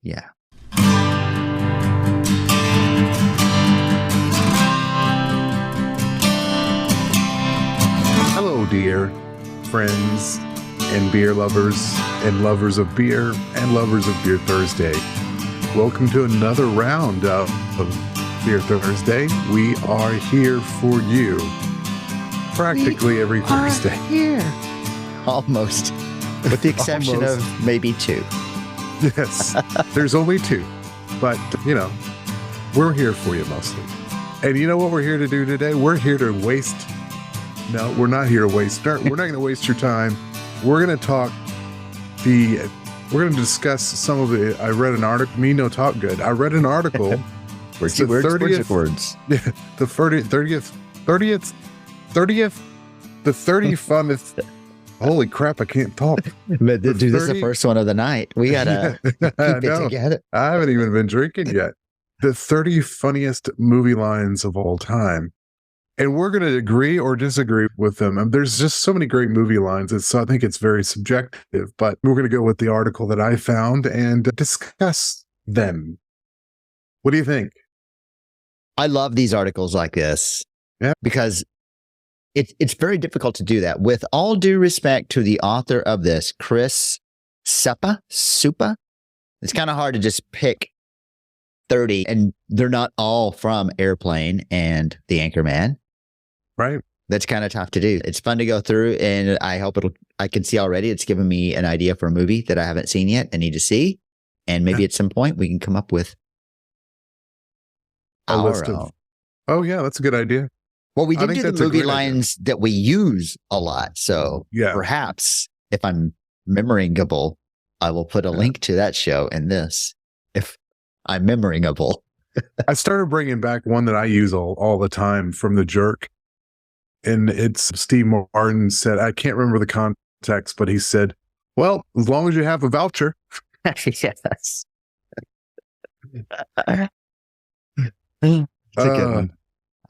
Yeah. Hello, dear friends and beer lovers and lovers of beer and lovers of Beer Thursday. Welcome to another round of Beer Thursday. We are here for you practically every Thursday. Here. Almost. With the exception Almost. of maybe two. Yes, there's only two, but we're here for you mostly. And you know what we're here to do today? We're here to waste. No, we're not here to waste. We're not going to waste your time. We're going to talk we're going to discuss some of the. I read an article. Me no talk good. I read an article. Words, the words, 30th, words. Yeah, the 30th, the 30th. Holy crap! I can't talk. But dude, this is the first one of the night. We gotta keep it together. I haven't even been drinking yet. The 30 funniest movie lines of all time. And we're going to agree or disagree with them. And there's just so many great movie lines. So I think it's very subjective, but we're going to go with the article that I found and discuss them. What do you think? I love these articles like this. Yeah. Because it's very difficult to do that. With all due respect to the author of this, Chris Supa, it's kind of hard to just pick 30, and they're not all from Airplane and The Anchorman. Right. That's kind of tough to do. It's fun to go through, and I hope I can see already it's given me an idea for a movie that I haven't seen yet and need to see. And maybe at some point we can come up with a our list own. of. Oh, yeah, that's a good idea. Well, we I did think do the that's a movie great lines that we use a lot. So Yeah. perhaps if I'm memoringable, I will put a link to that show in this. If I'm memoringable. I started bringing back one that I use all the time from The Jerk. And it's Steve Martin said, I can't remember the context, but he said, well, as long as you have a voucher. Yes. That's a good one.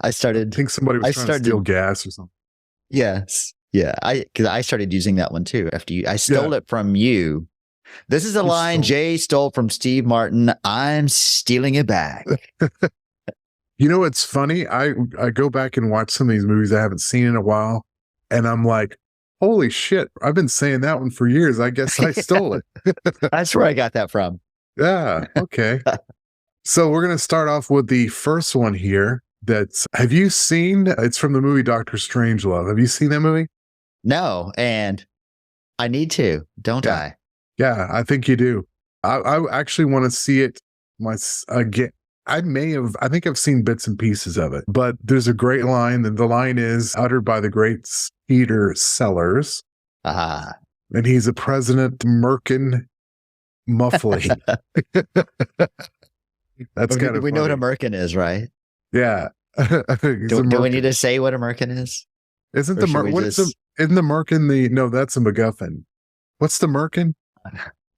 I I think somebody was trying to steal gas or something. Yes. Yeah. Because I started using that one too. After I stole it from you. This is a line Jay stole from Steve Martin. I'm stealing it back. You know what's funny? I go back and watch some of these movies I haven't seen in a while, and I'm like, holy shit, I've been saying that one for years. I guess I stole it. That's where I got that from. Yeah, okay. So we're going to start off with the first one here. Have you seen, it's from the movie Dr. Strangelove. Have you seen that movie? No, and I need to, don't I? Yeah, I think you do. I actually want to see it again. I think I've seen bits and pieces of it, but there's a great line, and the line is uttered by the great Peter Sellers. Ah. And he's a President Merkin Muffley. That's kind of we know what a merkin is, right? Yeah. Do we need to say what a merkin is? Isn't the merkin no, that's a MacGuffin. What's the merkin?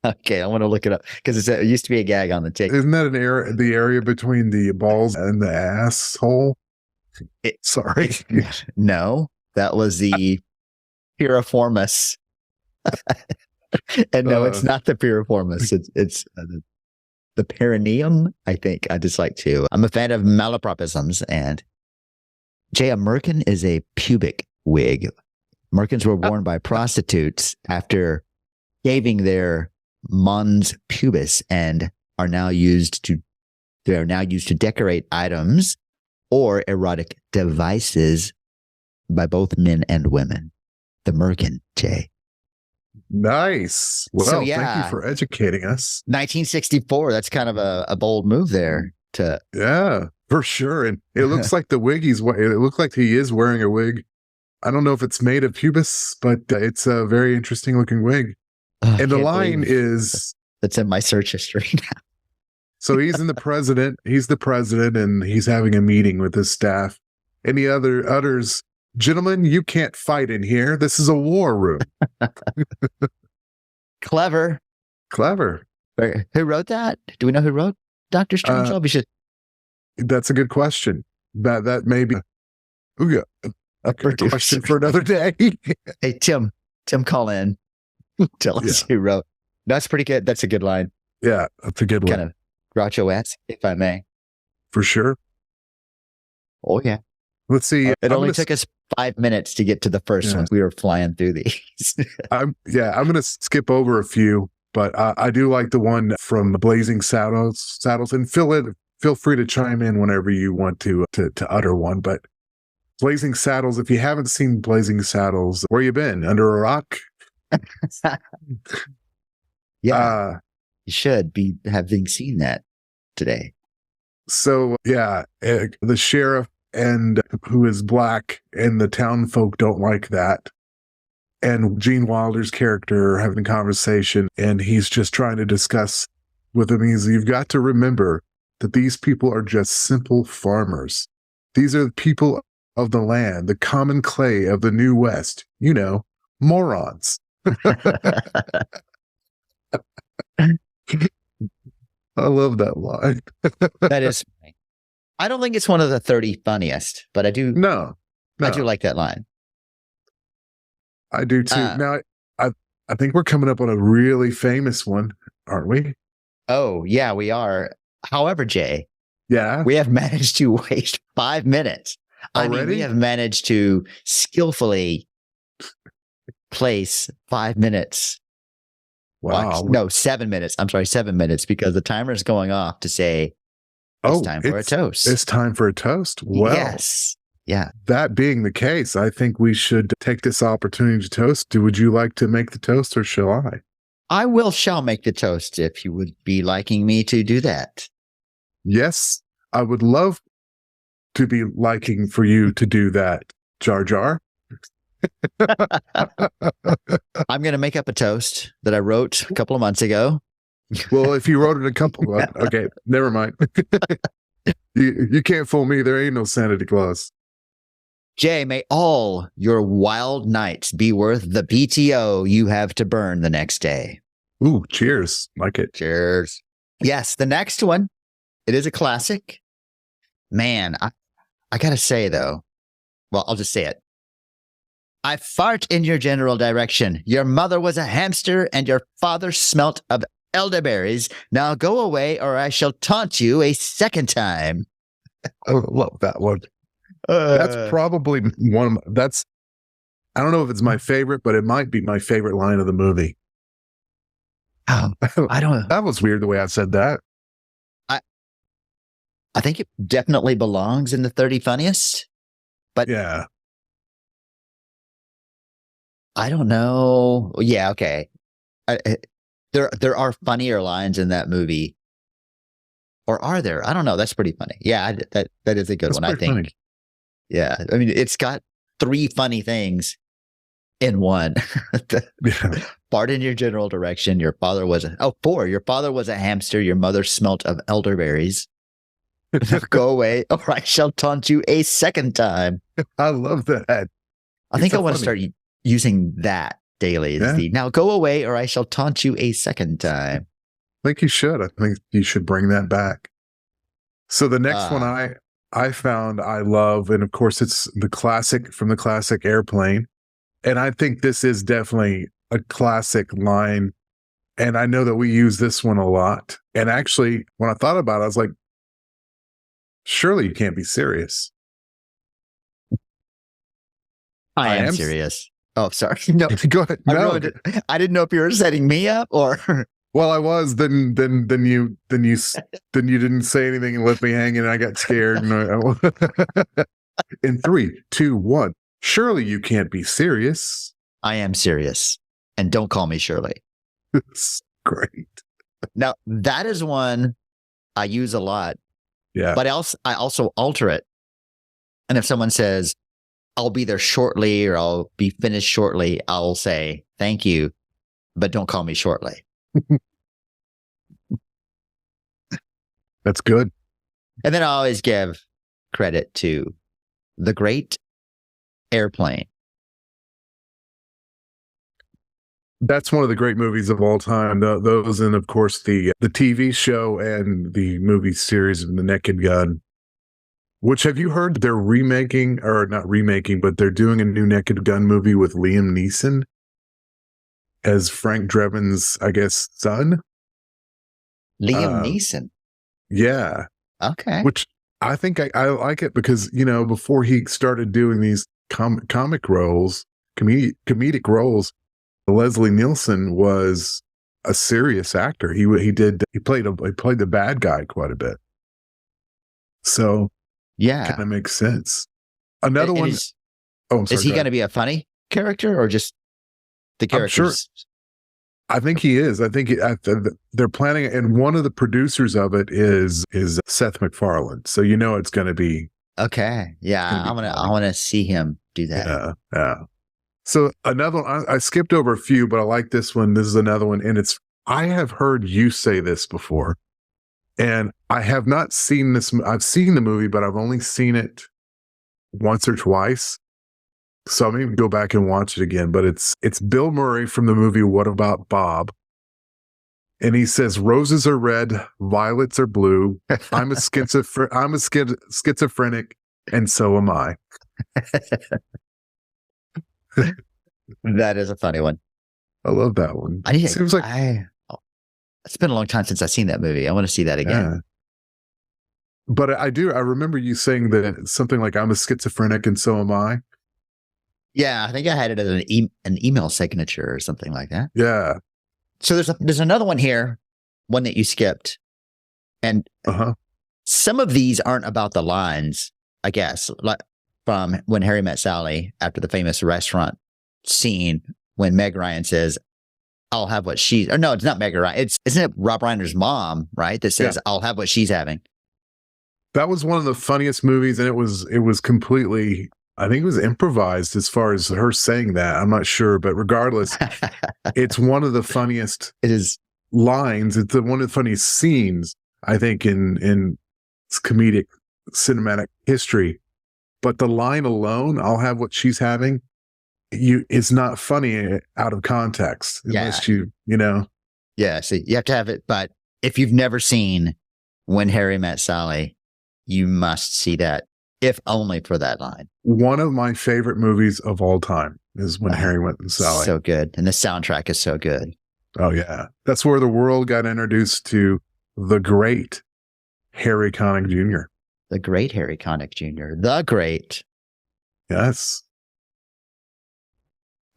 Okay, I want to look it up because it used to be a gag on the ticket. Isn't that the area between the balls and the asshole? Sorry. No, that was the piriformis. And no, it's not the piriformis. It's the perineum, I think. I just like to. I'm a fan of malapropisms. And Jay, a merkin is a pubic wig. Merkins were worn by prostitutes after shaving their mons pubis and are now used to decorate items or erotic devices by both men and women. The merkin, Jay. Nice. Well, So, thank you for educating us. 1964. That's kind of a bold move there. Yeah, for sure. And it looks like the wig it looks like he is wearing a wig. I don't know if it's made of pubis, but it's a very interesting looking wig. And the line is, that's in my search history now. so he's the president, and he's having a meeting with his staff. And he utters, gentlemen, you can't fight in here. This is a war room. Clever. Who wrote that? Do we know who wrote Dr. Strangelove? That's a good question. That may be a question for another day. Hey, Tim, call in. Tell us who wrote. That's pretty good. That's a good line. Yeah, that's a good Kind one. of Groucho-esque, if I may. For sure. Oh, yeah. Let's see. It only took us 5 minutes to get to the first one. We were flying through these. I'm going to skip over a few, but I do like the one from Blazing Saddles, and feel free to chime in whenever you want to utter one. But Blazing Saddles, if you haven't seen Blazing Saddles, where you been? Under a rock? Yeah, you should be having seen that today. So yeah, the sheriff and who is black, and the town folk don't like that. And Gene Wilder's character are having a conversation, and he's just trying to discuss with him. You've got to remember that these people are just simple farmers. These are the people of the land, the common clay of the New West. You know, morons. I love that line. That is funny. I don't think it's one of the 30 funniest, but I do. No. I do like that line. I do too. Now, I think we're coming up on a really famous one, aren't we? Oh, yeah, we are. However, Jay, yeah, we have managed to waste 5 minutes. Already? I mean, we have managed to skillfully place 5 minutes. Wow. No, 7 minutes. I'm sorry, 7 minutes, because the timer is going off to say it's time for a toast. It's time for a toast. Well, yes. Yeah. That being the case, I think we should take this opportunity to toast. Would you like to make the toast, or shall I? I shall make the toast if you would be liking me to do that. Yes, I would love to be liking for you to do that, Jar Jar. I'm going to make up a toast that I wrote a couple of months ago. Well, if you wrote it okay, never mind. You can't fool me. There ain't no Santa Claus. Jay, may all your wild nights be worth the PTO you have to burn the next day. Ooh, cheers. Like it. Cheers. Yes, the next one, it is a classic. Man, I got to say, though, well, I'll just say it. I fart in your general direction. Your mother was a hamster and your father smelt of elderberries. Now go away or I shall taunt you a second time. I love that one. That's probably one of I don't know if it's my favorite, but it might be my favorite line of the movie. Oh, I don't know. That was weird the way I said that. I think it definitely belongs in the 30 funniest, but yeah. I don't know. Yeah, okay. There are funnier lines in that movie, or are there? I don't know. That's pretty funny. Yeah, that is a good one. I think. Funny. Yeah, I mean, it's got 3 funny things in one. Fart in your general direction. Your father was 4. Your father was a hamster. Your mother smelt of elderberries. Go away, or I shall taunt you a second time. I love that. I think I want to start using that daily. Now go away, or I shall taunt you a second time. I think you should. I think you should bring that back. So the next one I found I love, and of course it's the classic from the classic Airplane. And I think this is definitely a classic line. And I know that we use this one a lot. And actually, when I thought about it, I was like, surely you can't be serious. I am serious. Oh, sorry. No, go ahead. No. I didn't know if you were setting me up or. Well, I was. Then you didn't say anything and left me hanging, and I got scared. In 3, 2, 1. Surely you can't be serious. I am serious, and don't call me Shirley. It's great. Now that is one I use a lot. Yeah, but I also alter it. And if someone says, "I'll be there shortly," or "I'll be finished shortly," I'll say, "Thank you, but don't call me shortly." That's good. And then I always give credit to the great Airplane. That's one of the great movies of all time. Those, and of course the TV show and the movie series of The Naked Gun. Which, have you heard they're remaking, or not remaking, but they're doing a new Naked Gun movie with Liam Neeson as Frank Drebin's, I guess, son? Liam Neeson. Yeah. Okay. Which I think I like it because, before he started doing these comic roles, comedic roles, Leslie Nielsen was a serious actor. He played the bad guy quite a bit. So Yeah. kind of makes sense. Another one. I'm sorry. Is he going to be a funny character or just the character? I'm sure. I think he is. I think they're planning, and one of the producers of it is Seth MacFarlane. So it's going to be okay. Yeah, I want to see him do that. Yeah, yeah. So another one, I skipped over a few, but I like this one. This is another one, and I have heard you say this before, and I have not seen this. I've seen the movie, but I've only seen it once or twice. So I'm going to go back and watch it again, but it's Bill Murray from the movie What About Bob? And he says, roses are red, violets are blue. I'm a schizophrenic, and so am I. That is a funny one. I love that one. Seems like it's been a long time since I've seen that movie. I want to see that again. Yeah. But I remember you saying that something like, I'm a schizophrenic, and so am I. Yeah, I think I had it as an email signature or something like that. Yeah. So there's another one here, one that you skipped, and some of these aren't about the lines, I guess, like from When Harry Met Sally, after the famous restaurant scene when Meg Ryan says, "I'll have what she's." Or no, it's not Meg Ryan. Isn't it Rob Reiner's mom, right? That says, "I'll have what she's having." That was one of the funniest movies, and it was completely. I think it was improvised as far as her saying that. I'm not sure, but regardless, it's one of the funniest lines. It's one of the funniest scenes, I think, in comedic cinematic history. But the line alone, I'll have what she's having, it's not funny out of context unless you know. Yeah, so you have to have it. But if you've never seen When Harry Met Sally, you must see that, if only for that line. One of my favorite movies of all time is When Harry Met Sally. So good. And the soundtrack is so good. Oh, yeah. That's where the world got introduced to the great Harry Connick Jr. The great Harry Connick Jr. The great. Yes.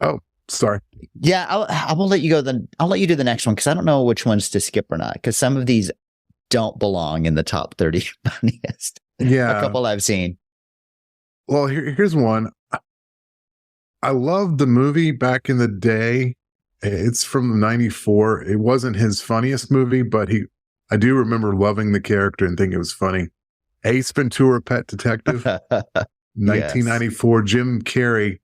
Oh, sorry. Yeah, I will let you go. I'll let you do the next one because I don't know which ones to skip or not, because some of these don't belong in the top 30 funniest. Yeah. A couple I've seen. Well, here's one. I loved the movie back in the day. It's from '94. It wasn't his funniest movie, but I do remember loving the character and think it was funny. Ace Ventura, Pet Detective, 1994. Yes. Jim Carrey.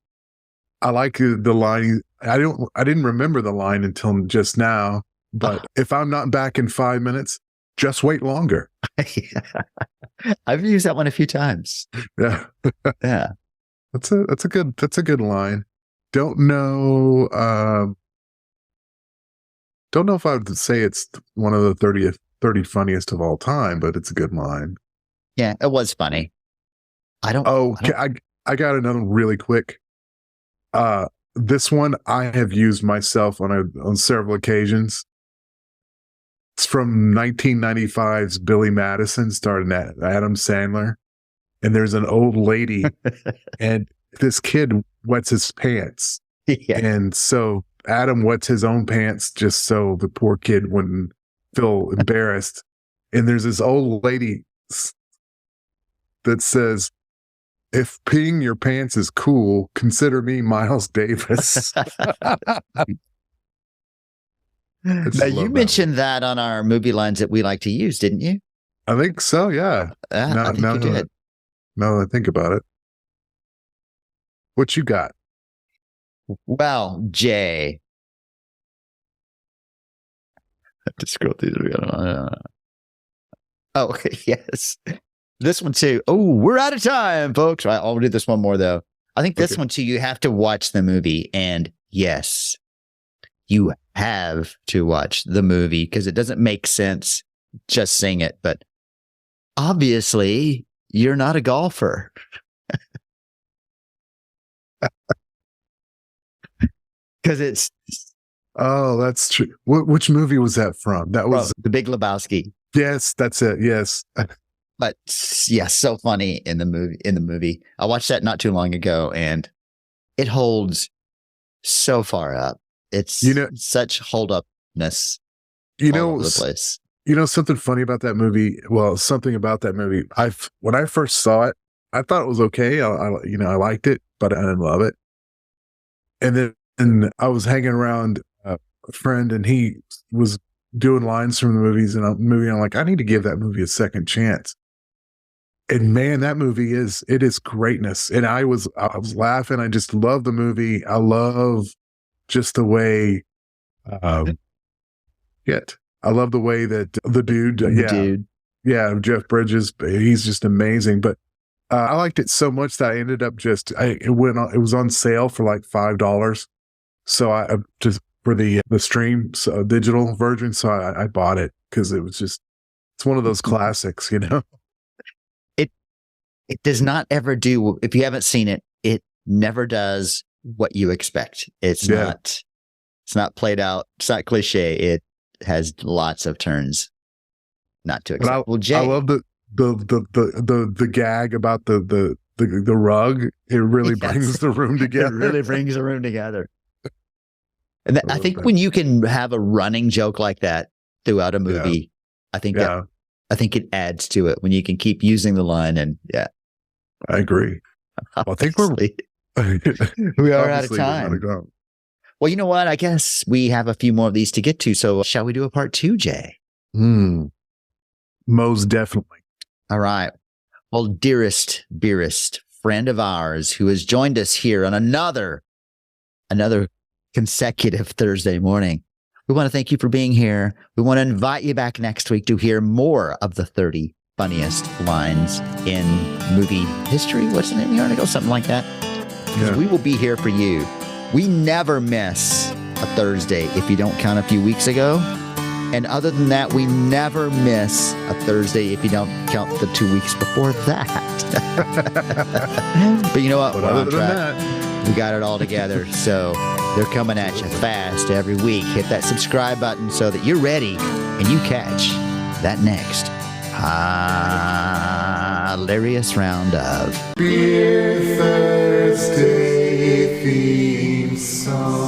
I like the line. I didn't remember the line until just now. But if I'm not back in 5 minutes, just wait longer. I've used that one a few times. Yeah. Yeah. That's a good line. Don't know if I would say it's one of the 30 funniest of all time, but it's a good line. Yeah, it was funny. I got another really quick. This one I have used myself on several occasions. It's from 1995's Billy Madison, starring Adam Sandler. And there's an old lady, and this kid wets his pants. Yeah. And so Adam wets his own pants just so the poor kid wouldn't feel embarrassed. And there's this old lady that says, "If peeing your pants is cool, consider me Miles Davis." Now, you mentioned that on our movie lines that we like to use, didn't you? I think so, yeah. I think you did. Now that I think about it. What you got? Well, Jay. I have to scroll through. Oh, okay, yes. This one too. Oh, we're out of time, folks. I'll do this one more, though. I think this one too, you have to watch the movie. And yes, you have to watch the movie because it doesn't make sense just saying it. But obviously, you're not a golfer. Because it's Oh, that's true. Which movie was that from? That was The Big Lebowski. Yes, that's it. Yes. But yeah, so funny in the movie. I watched that not too long ago, and it holds so far up. It's such hold upness all over the place. Something funny about that movie. Well, something about that movie. When I first saw it, I thought it was okay. I liked it, but I didn't love it. And then I was hanging around a friend, and he was doing lines from the movies and I'm like, I need to give that movie a second chance. And man, that movie is greatness. And I was laughing. I just love the movie. I love just the way, I love the way that the dude, Jeff Bridges, he's just amazing. But I liked it so much that I ended up it was on sale for like $5. So I just for the stream digital version. So I bought it because it's one of those classics, It does not ever do, if you haven't seen it, it never does what you expect. It's not played out. It's not cliche. It has lots of turns not to expect. Well, Jay, I love the gag about the rug. It really brings the room together. It really brings the room together. And I think when you can have a running joke like that throughout a movie, I think it adds to it when you can keep using the line. And I agree. Well, I think we are out of time. Well, you know what? I guess we have a few more of these to get to. So shall we do a part 2, Jay? Most definitely. All right. Well, dearest friend of ours who has joined us here on another consecutive Thursday morning, we want to thank you for being here. We want to invite you back next week to hear more of the 30 funniest lines in movie history. What's the name of the article? Something like that. Because we will be here for you. We never miss a Thursday if you don't count a few weeks ago. And other than that, we never miss a Thursday if you don't count the 2 weeks before that. But you know what? But other than that, we got it all together. So they're coming at you fast every week. Hit that subscribe button so that you're ready and you catch that next hilarious round of Beer Thursday theme song.